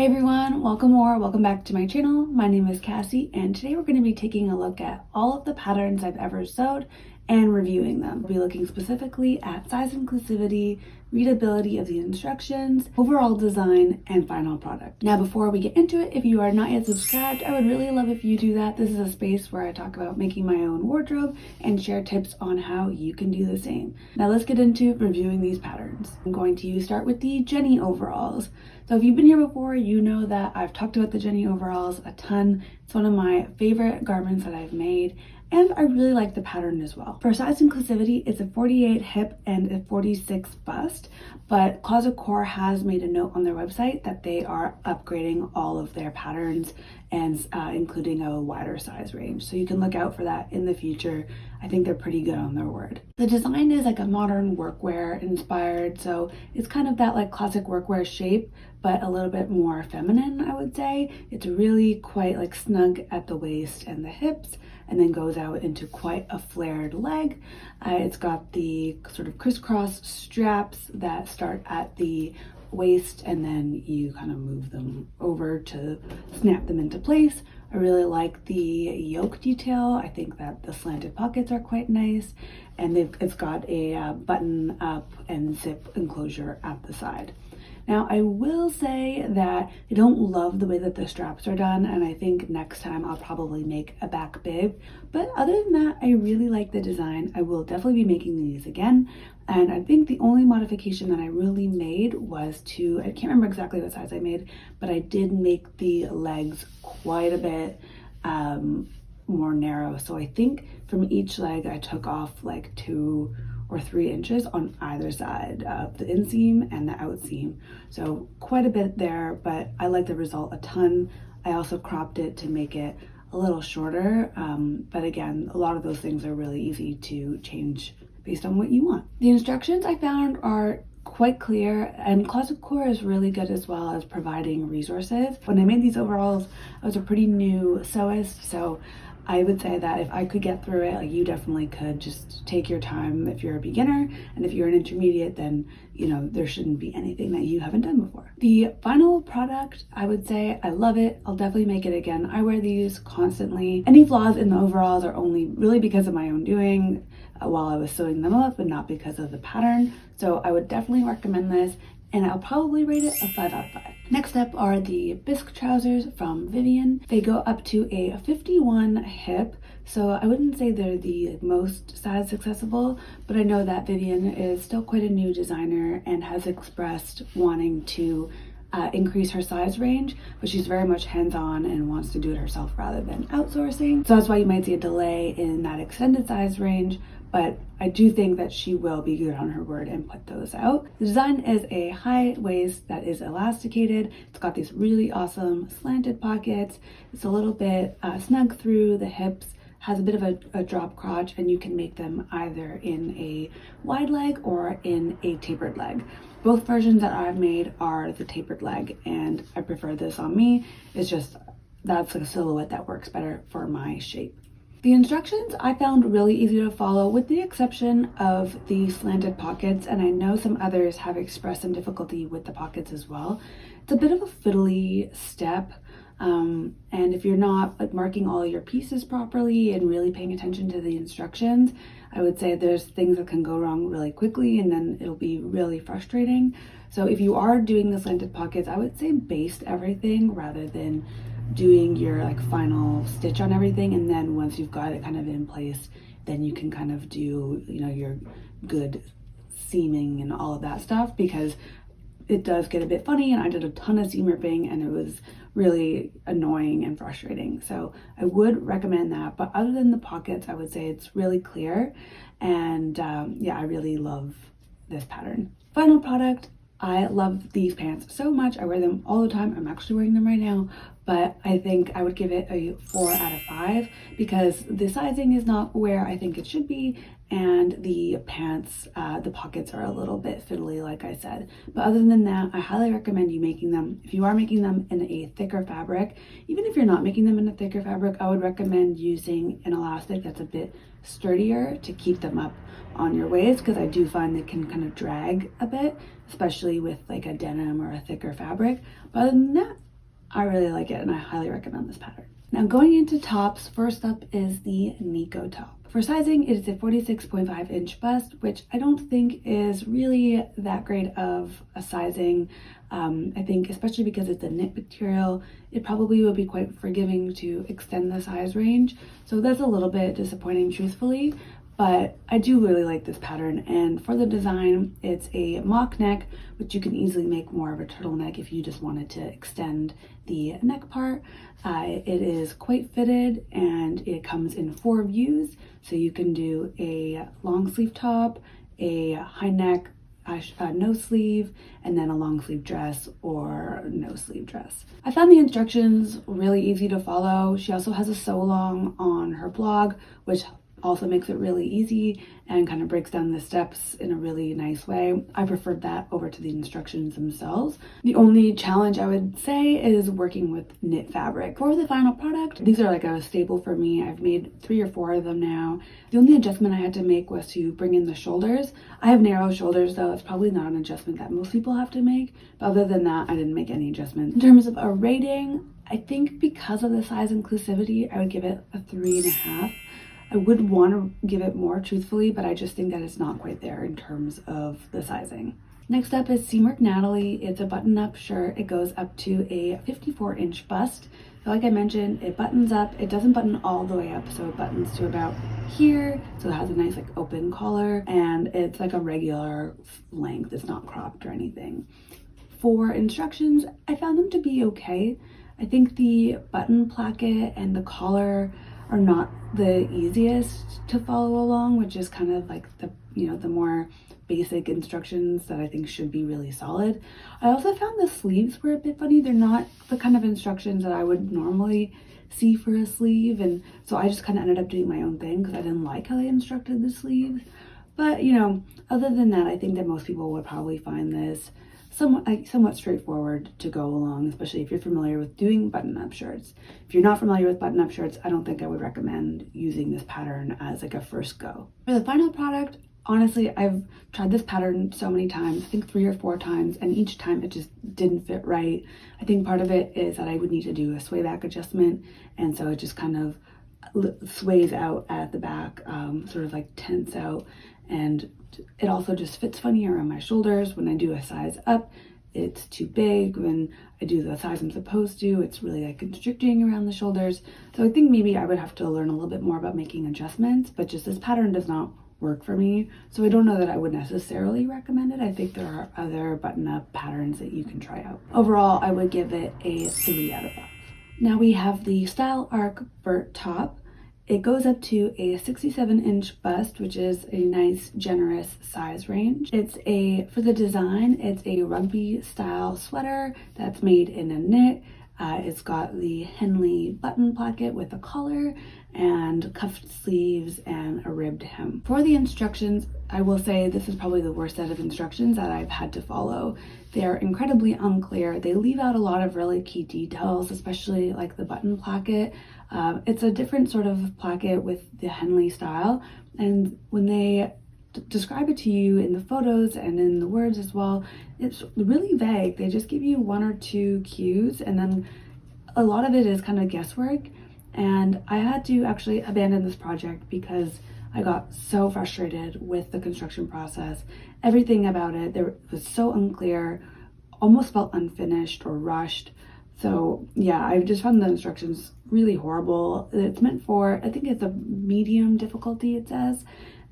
everyone, welcome back to my channel. My name is Cassie and today we're going to be taking a look at all of the patterns I've ever sewed and reviewing them. We'll be looking specifically at size inclusivity, readability of the instructions, overall design, and final product. Now before we get into it, if you are not yet subscribed, I would really love if you do that. This is a space where I talk about making my own wardrobe and share tips on how you can do the same. Now let's get into reviewing these patterns. I'm going to start with the Jenny overalls. So if you've been here before, you know that I've talked about the Jenny overalls a ton. It's one of my favorite garments that I've made, and I really like the pattern as well. For size inclusivity, it's a 48 hip and a 46 bust, but Closet Core has made a note on their website that they are upgrading all of their patterns and including a wider size range. So you can look out for that in the future. I think they're pretty good on their word. The design is like a modern workwear inspired, so it's kind of that like classic workwear shape, but a little bit more feminine, I would say. It's really quite like snug at the waist and the hips, and then goes out into quite a flared leg. It's got the sort of crisscross straps that start at the waist and then you kind of move them over to snap them into place. I really like the yoke detail. I think that the slanted pockets are quite nice, and it's got a button up and zip enclosure at the side. Now, I will say that I don't love the way that the straps are done, and I think next time I'll probably make a back bib. But other than that, I really like the design. I will definitely be making these again. And I think the only modification that I really made was I can't remember exactly what size I made, but I did make the legs quite a bit more narrow. So I think from each leg, I took off like 2 or 3 inches on either side of the inseam and the outseam. So quite a bit there, but I like the result a ton. I also cropped it to make it a little shorter, but again, a lot of those things are really easy to change based on what you want. The instructions I found are quite clear, and Closet Core is really good as well as providing resources. When I made these overalls, I was a pretty new sewist, so I would say that if I could get through it, like you definitely could. Just take your time if you're a beginner, and if you're an intermediate, then there shouldn't be anything that you haven't done before. The final product, I would say I love it. I'll definitely make it again. I wear these constantly. Any flaws in the overalls are only really because of my own doing while I was sewing them up, and not because of the pattern. So I would definitely recommend this, and I'll probably rate it a 5 out of 5. Next up are the Bisque Trousers from Vivian. They go up to a 51 hip, so I wouldn't say they're the most size accessible, but I know that Vivian is still quite a new designer and has expressed wanting to increase her size range, but she's very much hands-on and wants to do it herself rather than outsourcing. So that's why you might see a delay in that extended size range, but I do think that she will be good on her word and put those out. The design is a high waist that is elasticated. It's got these really awesome slanted pockets. It's a little bit snug through the hips, has a bit of a drop crotch, and you can make them either in a wide leg or in a tapered leg. Both versions that I've made are the tapered leg, and I prefer this on me. It's just that's a silhouette that works better for my shape. The instructions I found really easy to follow, with the exception of the slanted pockets, and I know some others have expressed some difficulty with the pockets as well. It's a bit of a fiddly step, and if you're not marking all your pieces properly and really paying attention to the instructions, I would say there's things that can go wrong really quickly, and then it'll be really frustrating. So if you are doing the slanted pockets, I would say baste everything rather than doing your like final stitch on everything, and then once you've got it kind of in place, then you can kind of do your good seaming and all of that stuff, because it does get a bit funny, and I did a ton of seam ripping and it was really annoying and frustrating. So I would recommend that, but other than the pockets, I would say it's really clear, and yeah, I really love this pattern. Final product, I love these pants so much. I wear them all the time. I'm actually wearing them right now, but I think I would give it a 4 out of 5 because the sizing is not where I think it should be, and the pants, the pockets are a little bit fiddly, like I said. But other than that, I highly recommend you making them. If you are making them in a thicker fabric, even if you're not making them in a thicker fabric, I would recommend using an elastic that's a bit sturdier to keep them up on your waist, because I do find they can kind of drag a bit, especially with like a denim or a thicker fabric. But other than that, I really like it and I highly recommend this pattern. Now going into tops, first up is the Nikko top. For sizing, it is a 46.5 inch bust, which I don't think is really that great of a sizing. I think especially because it's a knit material, it probably would be quite forgiving to extend the size range. So that's a little bit disappointing, truthfully, but I do really like this pattern. And for the design, it's a mock neck, which you can easily make more of a turtleneck if you just wanted to extend the neck part. It is quite fitted and it comes in 4 views. So you can do a long sleeve top, a high neck, no sleeve, and then a long sleeve dress or no sleeve dress. I found the instructions really easy to follow. She also has a sew along on her blog, which also makes it really easy and kind of breaks down the steps in a really nice way. I preferred that over to the instructions themselves. The only challenge I would say is working with knit fabric. For the final product, these are like a staple for me. I've made 3 or 4 of them now. The only adjustment I had to make was to bring in the shoulders. I have narrow shoulders though. It's probably not an adjustment that most people have to make, but other than that, I didn't make any adjustments. In terms of a rating, I think because of the size inclusivity, I would give it a 3.5. I would want to give it more, truthfully, but I just think that it's not quite there in terms of the sizing. Next up is Seamwork Natalie. It's a button-up shirt. It goes up to a 54-inch bust. So like I mentioned, it buttons up. It doesn't button all the way up, so it buttons to about here. So it has a nice like open collar, and it's like a regular length. It's not cropped or anything. For instructions, I found them to be okay. I think the button placket and the collar are not the easiest to follow along, which is kind of like the more basic instructions that I think should be really solid. I also found the sleeves were a bit funny. They're not the kind of instructions that I would normally see for a sleeve, and so I just kind of ended up doing my own thing because I didn't like how they instructed the sleeves. But other than that, I think that most people would probably find this somewhat straightforward to go along, especially if you're familiar with doing button-up shirts. If you're not familiar with button-up shirts, I don't think I would recommend using this pattern as like a first go. For the final product, honestly, I've tried this pattern so many times, I think 3 or 4 times, and each time it just didn't fit right. I think part of it is that I would need to do a sway back adjustment, and so it just kind of sways out at the back, sort of like tents out, and it also just fits funny around my shoulders. When I do a size up, it's too big. When I do the size I'm supposed to, it's really like constricting around the shoulders. So I think maybe I would have to learn a little bit more about making adjustments, but just this pattern does not work for me. So I don't know that I would necessarily recommend it. I think there are other button-up patterns that you can try out. Overall, I would give it a 3 out of 5. Now we have the Style Arc Bert top. It goes up to a 67-inch bust, which is a nice, generous size range. For the design, it's a rugby style sweater that's made in a knit. It's got the Henley button placket with a collar and cuffed sleeves and a ribbed hem. For the instructions, I will say this is probably the worst set of instructions that I've had to follow. They're incredibly unclear. They leave out a lot of really key details, especially like the button placket. It's a different sort of placket with the Henley style, and when they describe it to you in the photos and in the words as well, it's really vague. They just give you 1 or 2 cues, and then a lot of it is kind of guesswork. And I had to actually abandon this project because I got so frustrated with the construction process. Everything about it, there was so unclear, almost felt unfinished or rushed. So yeah, I just found the instructions really horrible. It's meant for, I think it's a medium difficulty, it says.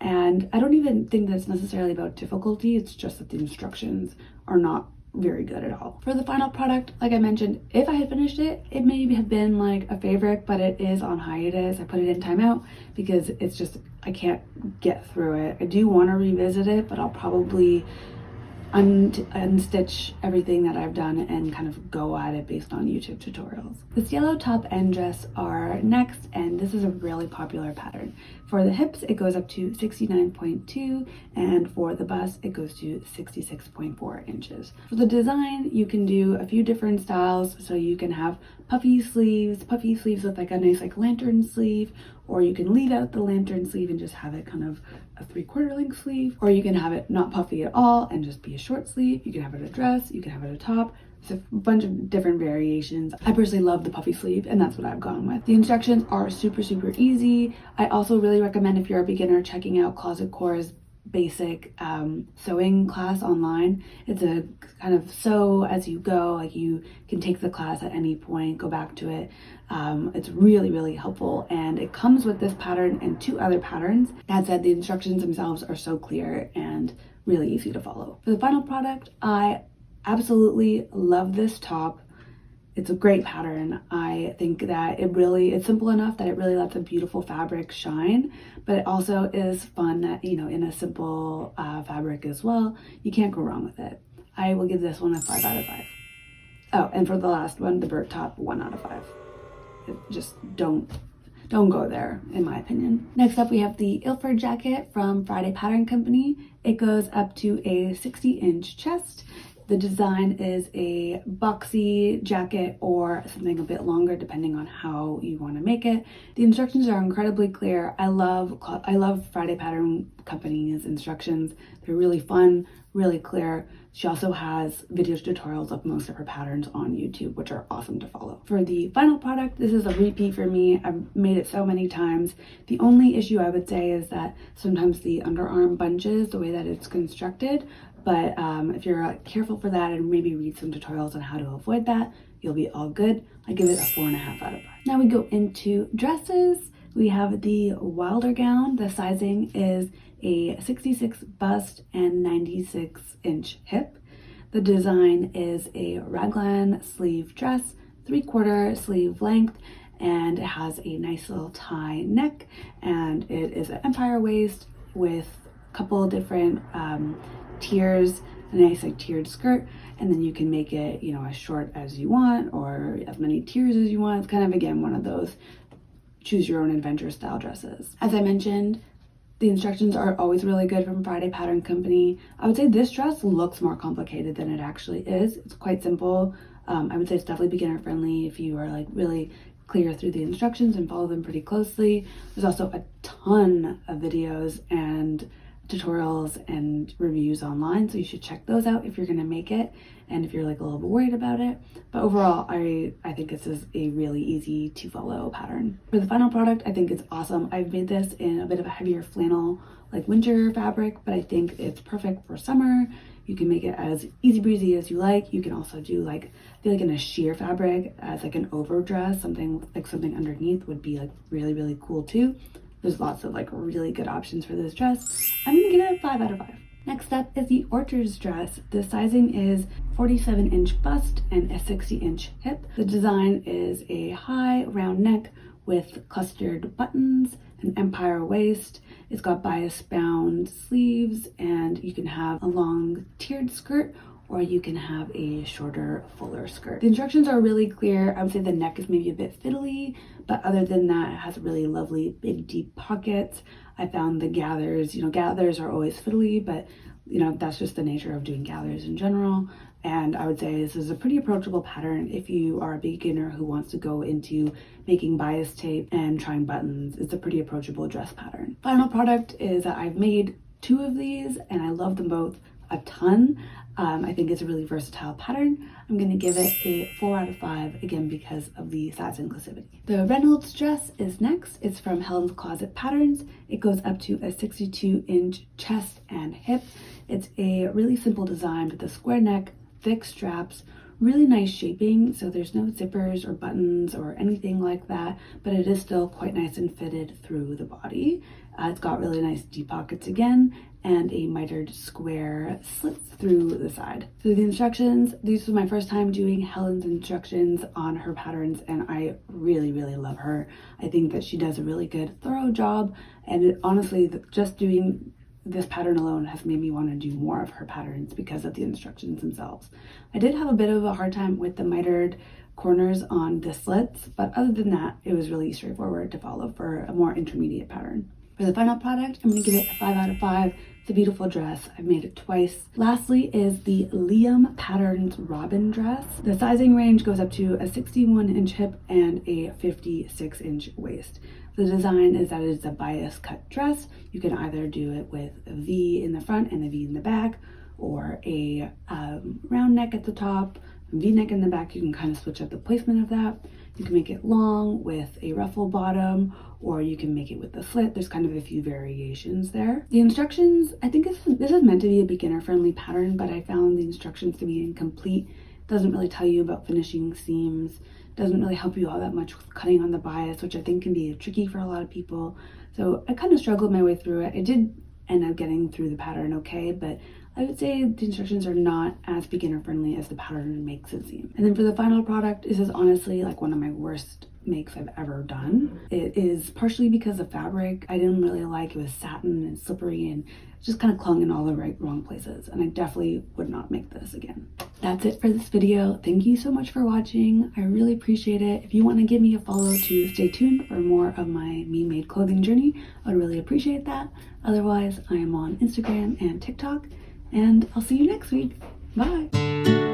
And I don't even think that's necessarily about difficulty. It's just that the instructions are not very good at all. For the final product, like I mentioned, if I had finished it, it may have been like a favorite, but it is on hiatus. I put it in timeout because it's just, I can't get through it. I do want to revisit it, but I'll probably unstitch everything that I've done and kind of go at it based on YouTube tutorials. The Cielo top and dress are next, and this is a really popular pattern. For the hips, it goes up to 69.2, and for the bust, it goes to 66.4 inches. For the design, you can do a few different styles. So you can have puffy sleeves with like a nice like lantern sleeve, or you can leave out the lantern sleeve and just have it kind of a 3/4 length sleeve, or you can have it not puffy at all and just be a short sleeve. You can have it a dress, you can have it a top. There's a bunch of different variations. I personally love the puffy sleeve, and that's what I've gone with. The instructions are super easy. I also really recommend, if you're a beginner, checking out Closet Core's basic sewing class online. It's a kind of sew as you go, like you can take the class at any point, go back to it. It's really helpful, and it comes with this pattern and 2 other patterns. That said, the instructions themselves are so clear and really easy to follow. For the final product, I absolutely love this top. It's a great pattern. I think that it's simple enough that it really lets a beautiful fabric shine, but it also is fun that, you know, in a simple fabric as well. You can't go wrong with it. I will give this one a 5 out of 5. Oh, and for the last one, the Bert top, 1 out of 5. Just don't go there, in my opinion. Next up, we have the Ilford Jacket from Friday Pattern Company. It goes up to a 60-inch chest. The design is a boxy jacket or something a bit longer, depending on how you want to make it. The instructions are incredibly clear. I love Friday Pattern Company's instructions. They're really fun, really clear. She also has video tutorials of most of her patterns on YouTube, which are awesome to follow. For the final product, this is a repeat for me. I've made it so many times. The only issue I would say is that sometimes the underarm bunches the way that it's constructed. But if you're careful for that and maybe read some tutorials on how to avoid that, you'll be all good. I give it a 4.5 out of 5. Now we go into dresses. We have the Wilder gown. The sizing is a 66 bust and 96-inch hip. The design is a raglan sleeve dress, 3/4 sleeve length, and it has a nice little tie neck, and it is an empire waist with a couple different tiers, a nice like tiered skirt, and then you can make it, you know, as short as you want or as many tiers as you want. It's kind of, again, one of those choose your own adventure style dresses. As I mentioned, the instructions are always really good from Friday Pattern Company. I would say this dress looks more complicated than it actually is. It's quite simple. I would say it's definitely beginner friendly if you are like really clear through the instructions and follow them pretty closely. There's also a ton of videos and tutorials and reviews online, so you should check those out if you're going to make it and if you're like a little bit worried about it. But overall, I think this is a really easy to follow pattern. For the final product, I think it's awesome. I've made this in a bit of a heavier flannel, like winter fabric, but I think it's perfect for summer. You can make it as easy breezy as you like. You can also do like, I feel like in a sheer fabric as like an overdress, something underneath would be like really cool too. There's lots of like really good options for this dress. I'm gonna give it a 5 out of 5. Next up is the Orchards dress. The sizing is 47-inch bust and a 60-inch hip. The design is a high round neck with clustered buttons, an empire waist. It's got bias bound sleeves, and you can have a long tiered skirt or you can have a shorter, fuller skirt. The instructions are really clear. I would say the neck is maybe a bit fiddly, but other than that, it has really lovely big deep pockets. I found the gathers, gathers are always fiddly, but that's just the nature of doing gathers in general. And I would say this is a pretty approachable pattern if you are a beginner who wants to go into making bias tape and trying buttons. It's a pretty approachable dress pattern. Final product is that I've made 2 of these and I love them both a ton. I think it's a really versatile pattern. I'm going to give it a 4 out of 5, again, because of the size inclusivity. The Reynolds dress is next. It's from Helen's Closet Patterns. It goes up to a 62-inch chest and hip. It's a really simple design with a square neck, thick straps, really nice shaping, so there's no zippers or buttons or anything like that, but it is still quite nice and fitted through the body. It's got really nice deep pockets again, and a mitered square slits through the side. So the instructions, this was my first time doing Helen's instructions on her patterns, and I really love her. I think that she does a really good, thorough job, and honestly, just doing this pattern alone has made me want to do more of her patterns because of the instructions themselves. I did have a bit of a hard time with the mitered corners on the slits, but other than that, it was really straightforward to follow for a more intermediate pattern. For the final product, I'm going to give it a 5 out of 5. It's a beautiful dress. I've made it twice. Lastly is the Liam Patterns Robin dress. The sizing range goes up to a 61-inch hip and a 56-inch waist. The design is that it's a bias cut dress. You can either do it with a V in the front and a V in the back, or a round neck at the top, V-neck in the back, you can kind of switch up the placement of that. You can make it long with a ruffle bottom, or you can make it with a slit. There's kind of a few variations there. The instructions, I think this is meant to be a beginner-friendly pattern, but I found the instructions to be incomplete. It doesn't really tell you about finishing seams, doesn't really help you all that much with cutting on the bias, which I think can be tricky for a lot of people. So I kind of struggled my way through it. I did end up getting through the pattern okay, but I would say the instructions are not as beginner friendly as the pattern makes it seem. And then for the final product, this is honestly like one of my worst makes I've ever done. It is partially because of fabric. I didn't really like it. Was satin and slippery and just kind of clung in all the wrong places, and I definitely would not make this again. That's it for this video. Thank you so much for watching. I really appreciate it. If you want to give me a follow to stay tuned for more of my me-made clothing journey, I would really appreciate that. Otherwise, I am on Instagram and TikTok, and I'll see you next week. Bye.